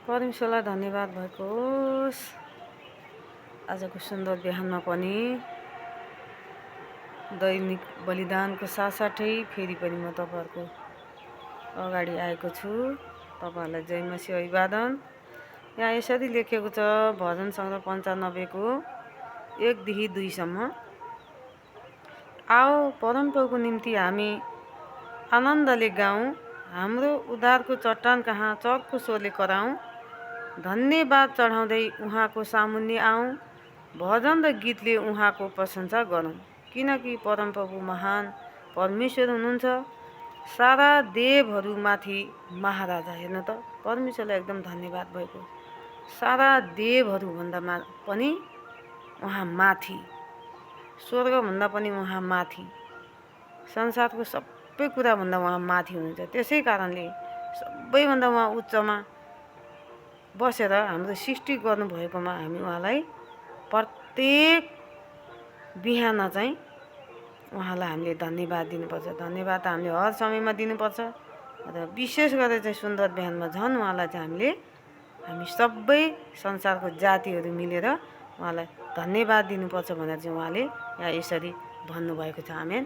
परमेश्वरलाई धन्यवाद भएको होस्। आजको सुन्दर बिहानमा पनि दैनिक बलिदानको साथसाथै फेरि पनि म तपाईँहरूको अगाडि आएको छु। तपाईँहरूलाई जय मसीह अभिवादन। यहाँ यसरी लेखेको छ भजन सङ्ग्रह 95 को 1 देखि 2 सम्म। आओ परमप्रभुको निम्ति हामी आनन्दले गाउँ, हाम्रो उद्धारको चट्टान कहाँ चर्को स्वरले कराउँ। धन्यवाद चढाउँदै उहाँको सामुन्ने आऊँ, भजन र गीतले उहाँको प्रशंसा गरौँ। किनकि परमप्रभु महान परमेश्वर हुनुहुन्छ, सारा देवहरूमाथि महाराजा। हेर्नु त परमेश्वरलाई एकदम धन्यवाद भएको। सारा देवहरूभन्दा पनि उहाँ माथि, स्वर्गभन्दा पनि उहाँ माथि, संसारको सबै कुराभन्दा उहाँ माथि हुनुहुन्छ। त्यसै कारणले सबैभन्दा उहाँ उच्चमा बसेर हाम्रो सृष्टि गर्नुभएकोमा हामी उहाँलाई प्रत्येक बिहान चाहिँ उहाँलाई हामीले धन्यवाद दिनुपर्छ। धन्यवाद हामीले हर समयमा दिनुपर्छ र विशेष गरेर चाहिँ सुन्दर बिहानमा झन् उहाँलाई चाहिँ हामी सबै संसारको जातिहरू मिलेर उहाँलाई धन्यवाद दिनुपर्छ भनेर चाहिँ उहाँले यहाँ यसरी भन्नुभएको छ। आमेन।